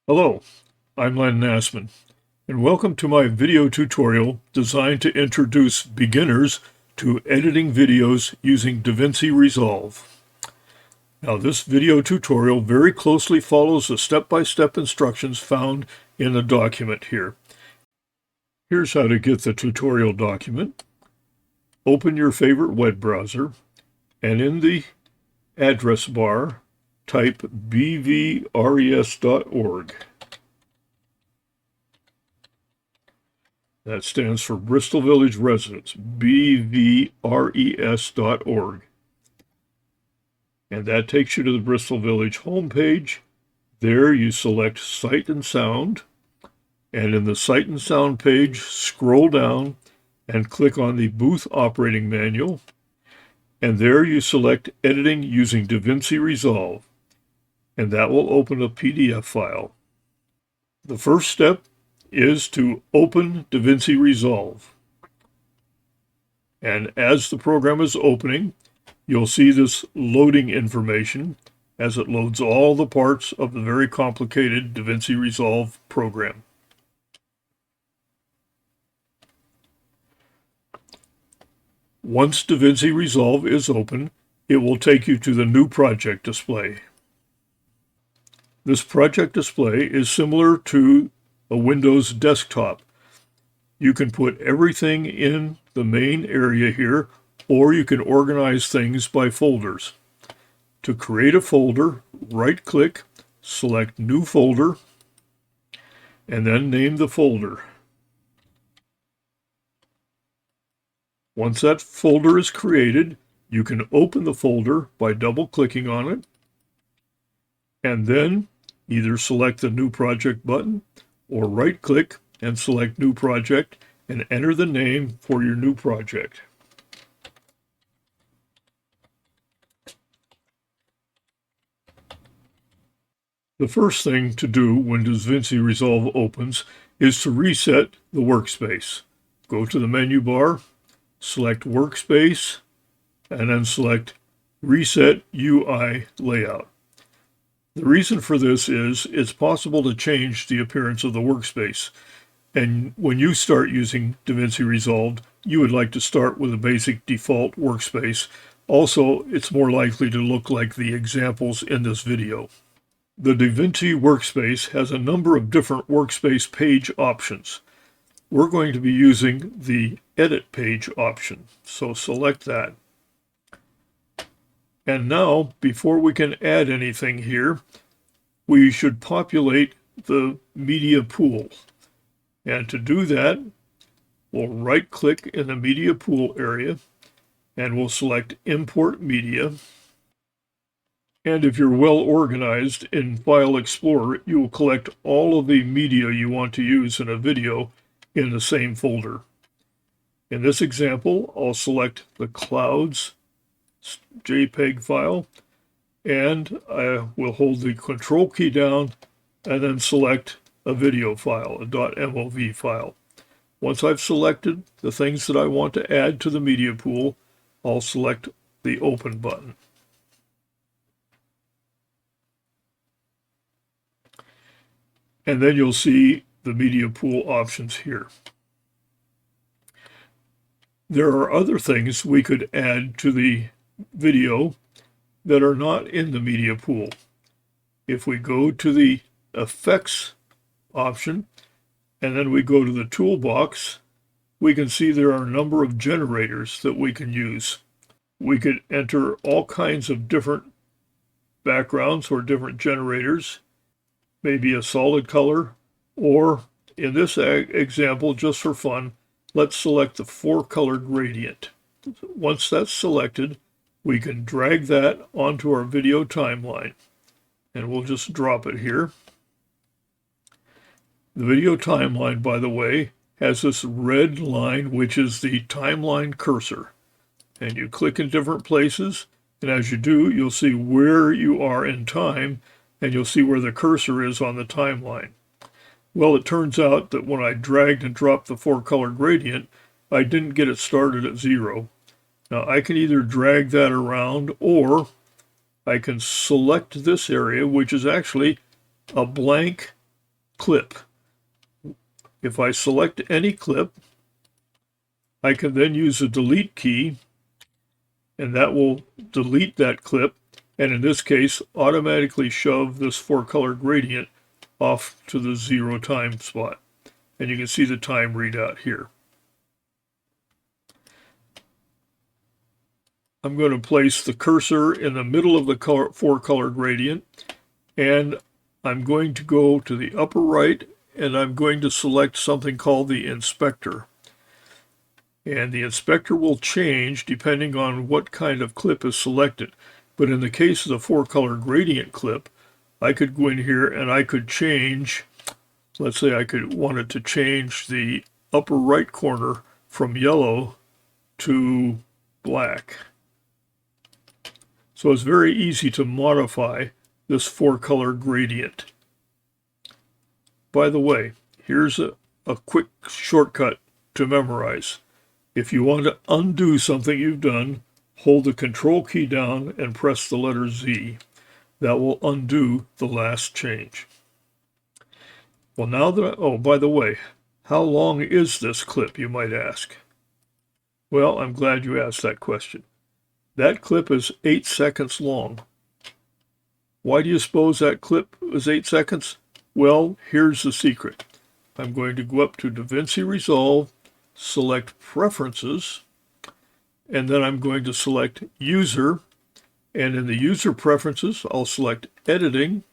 Hello, I'm Len Nassman, and welcome to my video tutorial designed to introduce beginners to editing videos using Davinci Resolve. Now, this video tutorial very closely follows the step-by-step instructions found in the document here. Here's how to get the tutorial document. Open your favorite web browser, and in the address bar, type bvres.org. That stands for Bristol Village Residents, bvres.org. And that takes you to the Bristol Village homepage. There you select Sight and Sound. And in the Sight and Sound page, scroll down and click on the Booth Operating Manual. And there you select Editing using Davinci Resolve. And that will open a PDF file. The first step is to open Davinci Resolve. And as the program is opening, you'll see this loading information as it loads all the parts of the very complicated Davinci Resolve program. Once Davinci Resolve is open, it will take you to the New Project display. This project display is similar to a Windows desktop. You can put everything in the main area here, or you can organize things by folders. To create a folder, right-click, select New Folder, and then name the folder. Once that folder is created, you can open the folder by double-clicking on it, and then either select the New Project button or right-click and select New Project and enter the name for your new project. The first thing to do when Davinci Resolve opens is to reset the workspace. Go to the menu bar, select Workspace, and then select Reset UI Layout. The reason for this is it's possible to change the appearance of the workspace. And when you start using Davinci Resolve, you would like to start with a basic default workspace. Also, it's more likely to look like the examples in this video. The Davinci workspace has a number of different workspace page options. We're going to be using the Edit Page option, so select that. And now, before we can add anything here, we should populate the media pool. And to do that, we'll right-click in the media pool area, and we'll select Import Media. And if you're well organized in File Explorer, you will collect all of the media you want to use in a video in the same folder. In this example, I'll select the Clouds JPEG file, and I will hold the Control key down and then select a video file, a .mov file. Once I've selected the things that I want to add to the media pool, I'll select the Open button. And then you'll see the media pool options here. There are other things we could add to the video that are not in the media pool. If we go to the Effects option and then we go to the toolbox, we can see there are a number of generators that we can use. We could enter all kinds of different backgrounds or different generators, maybe a solid color, or in this example, just for fun, let's select the 4-color gradient. Once that's selected, we can drag that onto our video timeline, and we'll just drop it here. The video timeline, by the way, has this red line, which is the timeline cursor. And you click in different places, and as you do, you'll see where you are in time, and you'll see where the cursor is on the timeline. Well, it turns out that when I dragged and dropped the 4-color gradient, I didn't get it started at 0. Now, I can either drag that around, or I can select this area, which is actually a blank clip. If I select any clip, I can then use the delete key, and that will delete that clip, and in this case, automatically shove this 4-color gradient off to the 0 time spot. And you can see the time readout here. I'm going to place the cursor in the middle of the 4-color gradient, and I'm going to go to the upper right, and I'm going to select something called the inspector. And the inspector will change depending on what kind of clip is selected. But in the case of the 4-color gradient clip, I could go in here and I could change, let's say I could wanted to change the upper right corner from yellow to black. So it's very easy to modify this 4-color gradient. By the way, here's a quick shortcut to memorize. If you want to undo something you've done, hold the Control key down and press the letter Z. That will undo the last change. Well, now that oh, by the way, how long is this clip, you might ask? Well, I'm glad you asked that question. That clip is 8 seconds long. Why do you suppose that clip is 8 seconds? Well, here's the secret. I'm going to go up to Davinci Resolve, select Preferences, and then I'm going to select User, and in the User Preferences, I'll select Editing,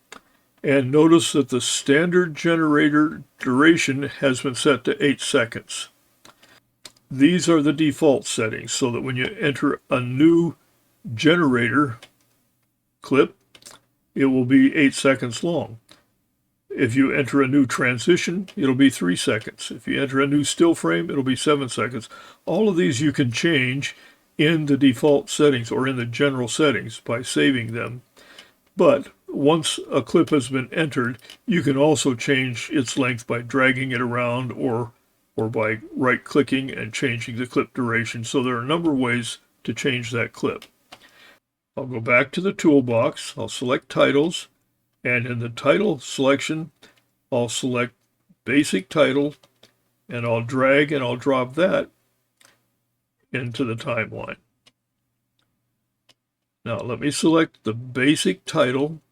and notice that the standard generator duration has been set to 8 seconds. These are the default settings, so that when you enter a new generator clip, it will be 8 seconds long. If you enter a new transition, it'll be 3 seconds. If you enter a new still frame, it'll be 7 seconds. All of these you can change in the default settings or in the general settings by saving them. But once a clip has been entered, you can also change its length by dragging it around or by right-clicking and changing the clip duration. So there are a number of ways to change that clip. I'll go back to the toolbox. I'll select Titles, and in the title selection, I'll select Basic Title, and I'll drag and I'll drop that into the timeline. Now let me select the basic title,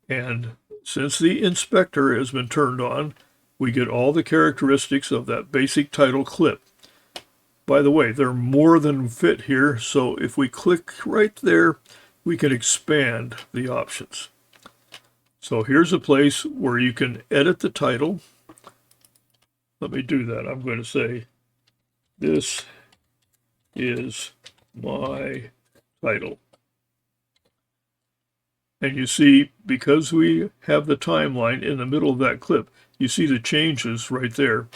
and since the inspector has been turned on, we get all the characteristics of that basic title clip. By the way, they're more than fit here, so if we click right there, we can expand the options. So here's a place where you can edit the title. Let me do that. I'm going to say, this is my title. And you see, because we have the timeline in the middle of that clip, you see the changes right there.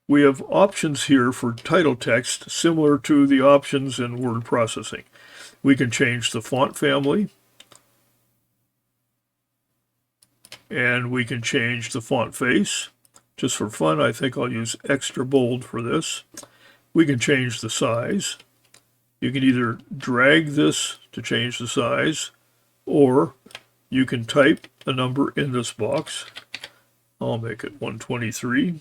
We have options here for title text similar to the options in word processing. We can change the font family, and we can change the font face. Just for fun, I think I'll use extra bold for this. We can change the size. You can either drag this to change the size, or you can type a number in this box. I'll make it 123.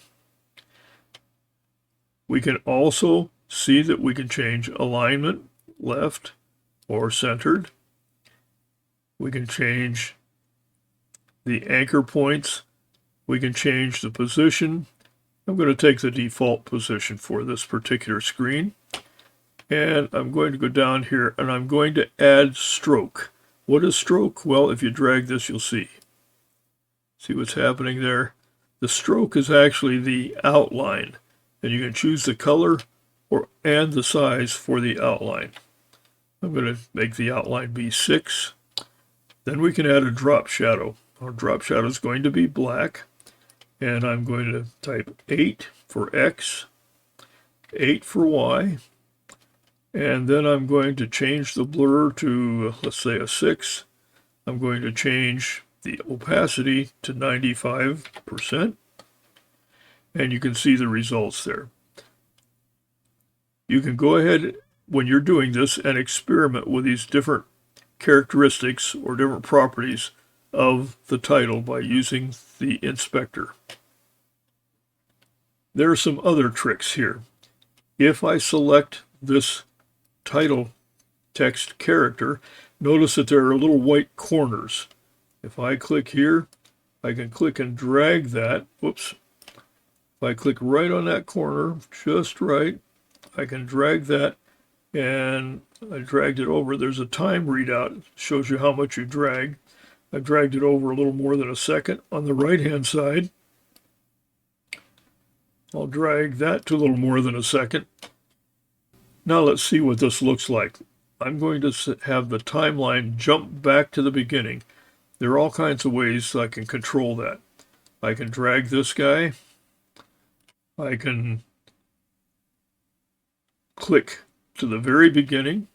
We can also see that we can change alignment, left or centered. We can change the anchor points. We can change the position. I'm going to take the default position for this particular screen. And I'm going to go down here and I'm going to add stroke. What is stroke? Well, if you drag this, you'll see. See what's happening there? The stroke is actually the outline. And you can choose the color and the size for the outline. I'm going to make the outline be 6. Then we can add a drop shadow. Our drop shadow is going to be black. And I'm going to type 8 for X, 8 for Y. And then I'm going to change the blur to, let's say, a 6. I'm going to change the opacity to 95%. And you can see the results there. You can go ahead when you're doing this and experiment with these different characteristics or different properties of the title by using the inspector. There are some other tricks here. If I select this title text character, notice that there are little white corners. If I click here, I can click and drag that. Whoops. If I click right on that corner, just right, I can drag that, and I dragged it over. There's a time readout. It shows you how much you drag. I dragged it over a little more than a second. On the right-hand side, I'll drag that to a little more than a second. Now let's see what this looks like. I'm going to have the timeline jump back to the beginning. There are all kinds of ways I can control that. I can drag this guy. I can click to the very beginning,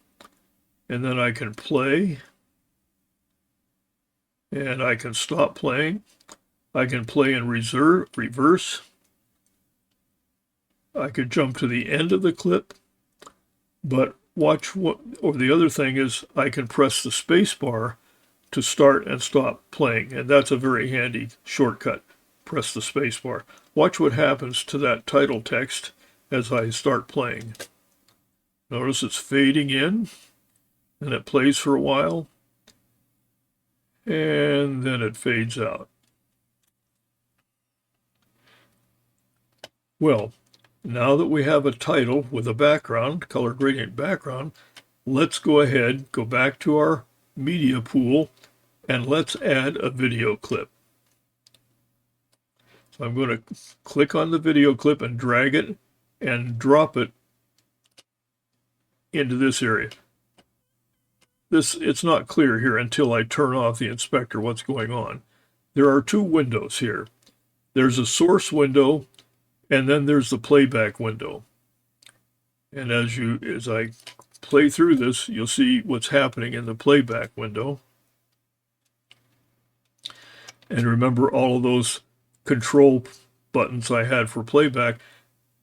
and then I can play, and I can stop playing. I can play in reverse. I could jump to the end of the clip, but watch what, or the other thing is I can press the space bar to start and stop playing, and that's a very handy shortcut. Press the space bar. Watch what happens to that title text as I start playing. Notice it's fading in, and it plays for a while, and then it fades out. Well, now that we have a title with a background, color gradient background, let's go ahead, go back to our media pool, and let's add a video clip. So I'm going to click on the video clip and drag it and drop it into this area. It's not clear here until I turn off the inspector what's going on. There are two windows here. There's a source window, and then there's the playback window. And as I play through this, you'll see what's happening in the playback window. And remember all of those control buttons I had for playback.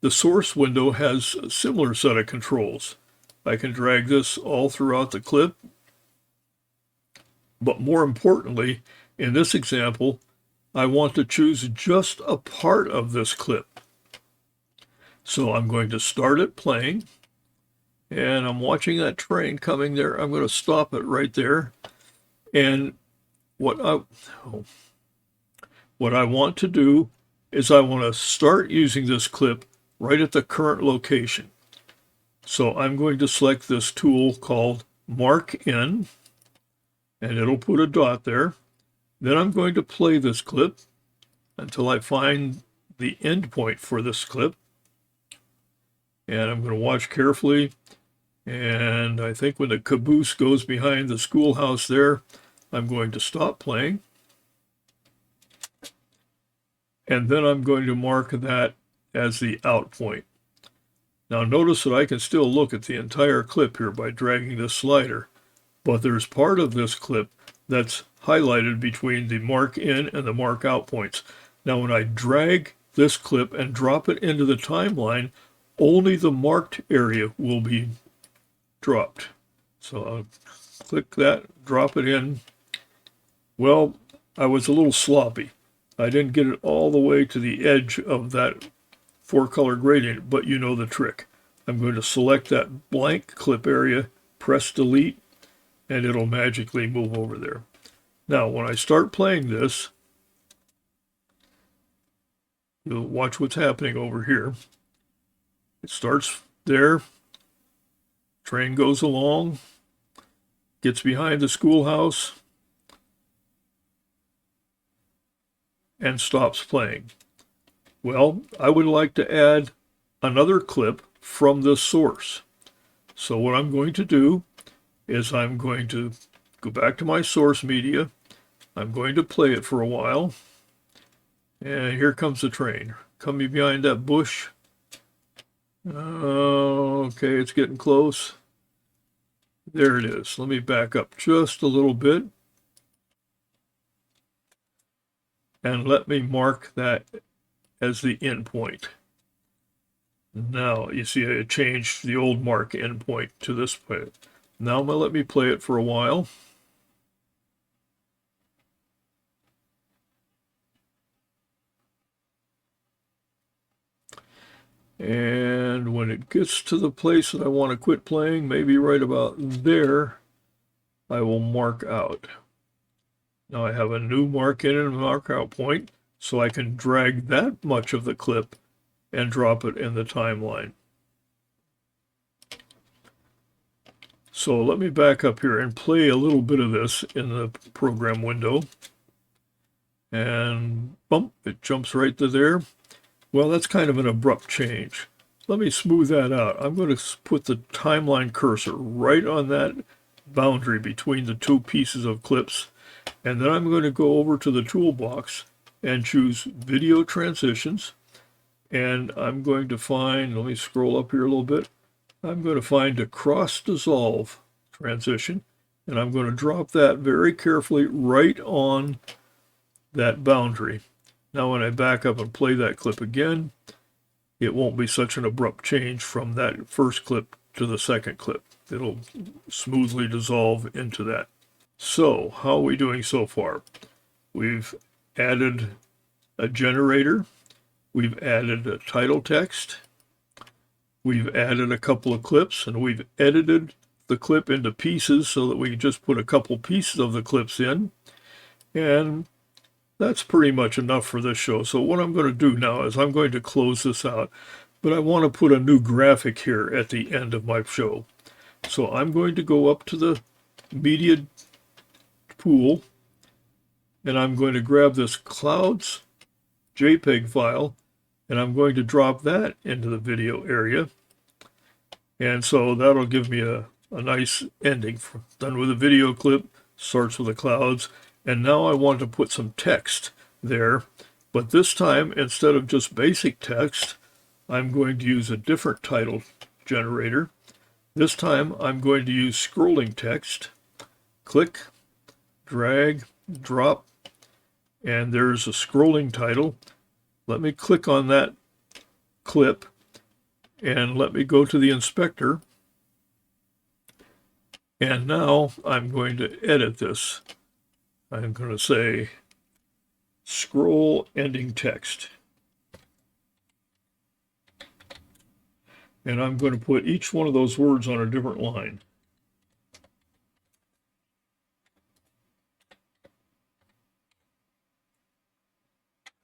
The source window has a similar set of controls. I can drag this all throughout the clip. But more importantly, in this example, I want to choose just a part of this clip. So I'm going to start it playing, and I'm watching that train coming there. I'm going to stop it right there. And what I want to do is I want to start using this clip right at the current location. So I'm going to select this tool called Mark In, and it'll put a dot there. Then I'm going to play this clip until I find the end point for this clip. And I'm going to watch carefully. And I think when the caboose goes behind the schoolhouse there, I'm going to stop playing. And then I'm going to mark that as the out point. Now notice that I can still look at the entire clip here by dragging this slider, but there's part of this clip that's highlighted between the mark in and the mark out points. Now when I drag this clip and drop it into the timeline, only the marked area will be dropped. So I'll click that, drop it in. Well, I was a little sloppy. I didn't get it all the way to the edge of that four-color gradient, but you know the trick. I'm going to select that blank clip area, press delete, and it'll magically move over there. Now, when I start playing this, you'll watch what's happening over here. It starts there, train goes along, gets behind the schoolhouse, and stops playing. Well, I would like to add another clip from this source. So what I'm going to do is I'm going to go back to my source media. I'm going to play it for a while. And here comes the train. Coming behind that bush. Okay, it's getting close. There it is. Let me back up just a little bit. And let me mark that as the end point. Now, you see I changed the old mark end point to this point. Now I'm going to let me play it for a while. And when it gets to the place that I want to quit playing, maybe right about there, I will mark out. Now I have a new mark in and mark out point, so I can drag that much of the clip and drop it in the timeline. So let me back up here and play a little bit of this in the program window. And bump, it jumps right to there. Well, that's kind of an abrupt change. Let me smooth that out. I'm going to put the timeline cursor right on that boundary between the two pieces of clips. And then I'm going to go over to the toolbox and choose Video Transitions. And I'm going to find, let me scroll up here a little bit. I'm going to find a cross dissolve transition. And I'm going to drop that very carefully right on that boundary. Now when I back up and play that clip again, it won't be such an abrupt change from that first clip to the second clip. It'll smoothly dissolve into that. So how are we doing so far? We've added a generator. We've added a title text. We've added a couple of clips, and we've edited the clip into pieces so that we can just put a couple pieces of the clips in. And that's pretty much enough for this show. So what I'm going to do now is I'm going to close this out, but I want to put a new graphic here at the end of my show. So I'm going to go up to the media pool, and I'm going to grab this clouds JPEG file, and I'm going to drop that into the video area. And so that'll give me a nice ending. Done with a video clip, starts with the clouds. And now I want to put some text there, but this time, instead of just basic text, I'm going to use a different title generator. This time, I'm going to use scrolling text. Click, drag, drop, and there's a scrolling title. Let me click on that clip, and let me go to the inspector. And now I'm going to edit this. I'm going to say scroll ending text. And I'm going to put each one of those words on a different line.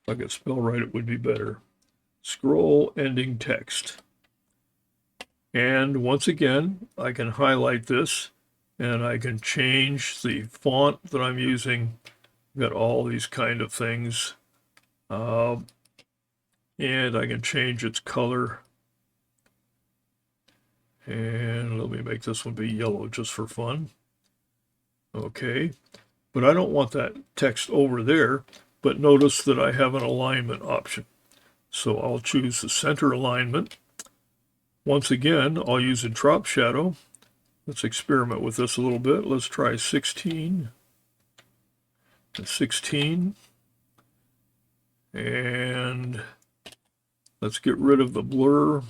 If I could spell right, it would be better. Scroll ending text. And once again, I can highlight this and I can change the font that I'm using. I've got all these kind of things. And I can change its color. And let me make this one be yellow just for fun. Okay. But I don't want that text over there. But notice that I have an alignment option. So I'll choose the center alignment. Once again, I'll use a drop shadow. Let's experiment with this a little bit. Let's try 16 and 16. And let's get rid of the blur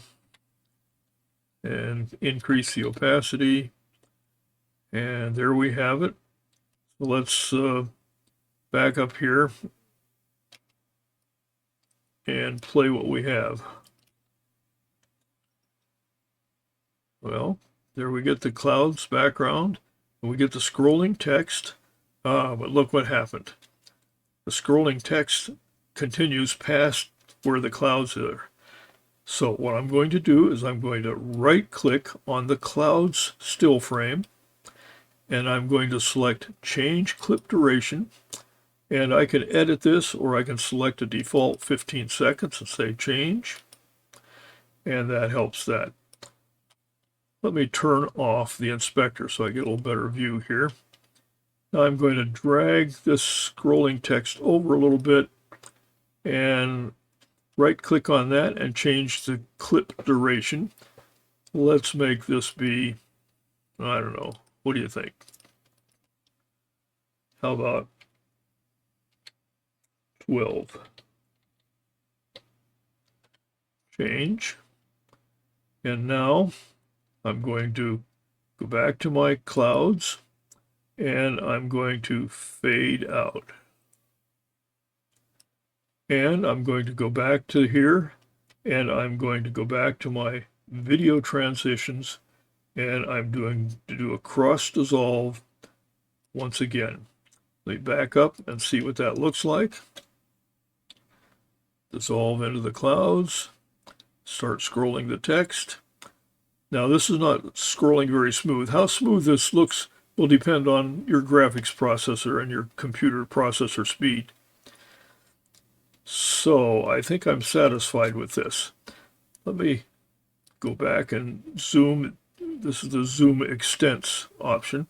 and increase the opacity. And there we have it. So let's back up here and play what we have. Well, there we get the clouds background, and we get the scrolling text. But look what happened. The scrolling text continues past where the clouds are. So what I'm going to do is I'm going to right-click on the clouds still frame, and I'm going to select Change Clip Duration. And I can edit this, or I can select a default 15 seconds and say Change. And that helps that. Let me turn off the inspector so I get a little better view here. Now I'm going to drag this scrolling text over a little bit and right-click on that and change the clip duration. Let's make this be, I don't know, what do you think? How about 12? Change. And now I'm going to go back to my clouds and I'm going to fade out. And I'm going to go back to here and I'm going to go back to my video transitions, and I'm doing to do a cross dissolve once again. Let me back up and see what that looks like. Dissolve into the clouds. Start scrolling the text. Now this is not scrolling very smooth. How smooth this looks will depend on your graphics processor and your computer processor speed. So I think I'm satisfied with this. Let me go back and zoom. This is the zoom extents option.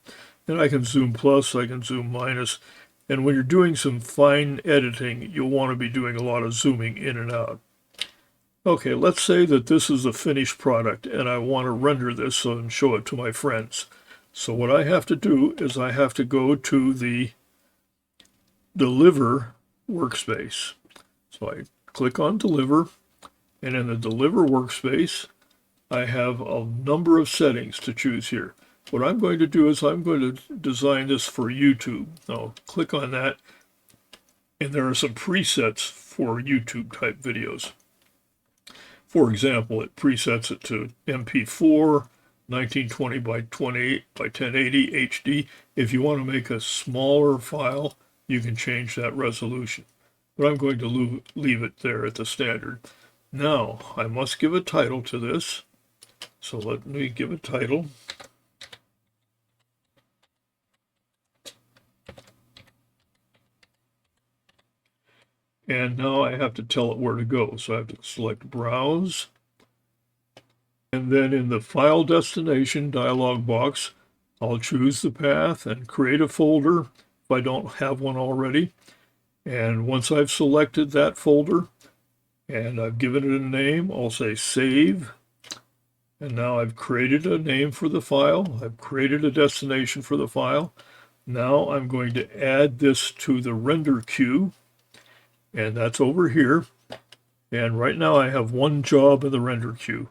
And I can zoom plus, I can zoom minus. And when you're doing some fine editing, you'll want to be doing a lot of zooming in and out. Okay, let's say that this is a finished product and I want to render this and show it to my friends. So what I have to do is I have to go to the Deliver workspace. So I click on Deliver, and in the Deliver workspace, I have a number of settings to choose here. What I'm going to do is I'm going to design this for YouTube. I'll click on that, and there are some presets for YouTube type videos. For example, it presets it to MP4, 1920 by 28 by 1080 HD. If you want to make a smaller file, you can change that resolution. But I'm going to leave it there at the standard. Now, I must give a title to this. So let me give a title. And now I have to tell it where to go. So I have to select Browse. And then in the File Destination dialog box, I'll choose the path and create a folder if I don't have one already. And once I've selected that folder and I've given it a name, I'll say Save. And now I've created a name for the file. I've created a destination for the file. Now I'm going to add this to the render queue. And that's over here. And right now I have one job in the render queue.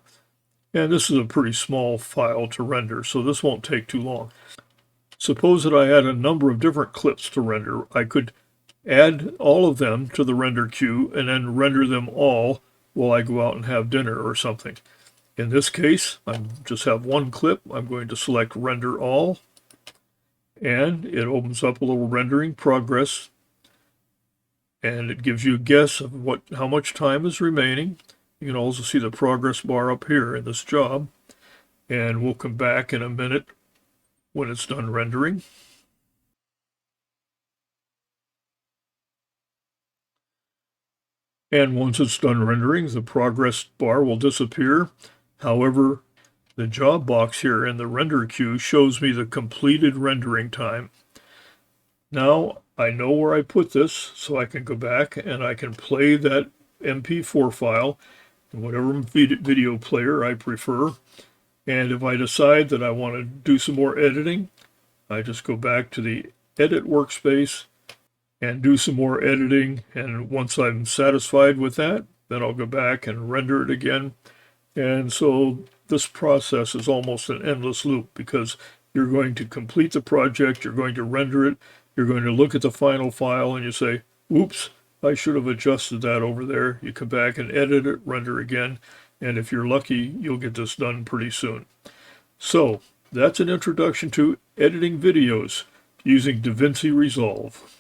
And this is a pretty small file to render, so this won't take too long. Suppose that I had a number of different clips to render. I could add all of them to the render queue and then render them all while I go out and have dinner or something. In this case, I just have one clip. I'm going to select Render All, and it opens up a little rendering progress, and it gives you a guess of how much time is remaining. You can also see the progress bar up here in this job, and we'll come back in a minute when it's done rendering. And once it's done rendering, the progress bar will disappear. However, the job box here in the render queue shows me the completed rendering time. Now I know where I put this, so I can go back and I can play that MP4 file in whatever video player I prefer. And if I decide that I want to do some more editing, I just go back to the Edit workspace and do some more editing. And once I'm satisfied with that, then I'll go back and render it again. And so this process is almost an endless loop, because you're going to complete the project, you're going to render it, you're going to look at the final file and you say, oops, I should have adjusted that over there. You come back and edit it, render again, and if you're lucky, you'll get this done pretty soon. So that's an introduction to editing videos using Davinci Resolve.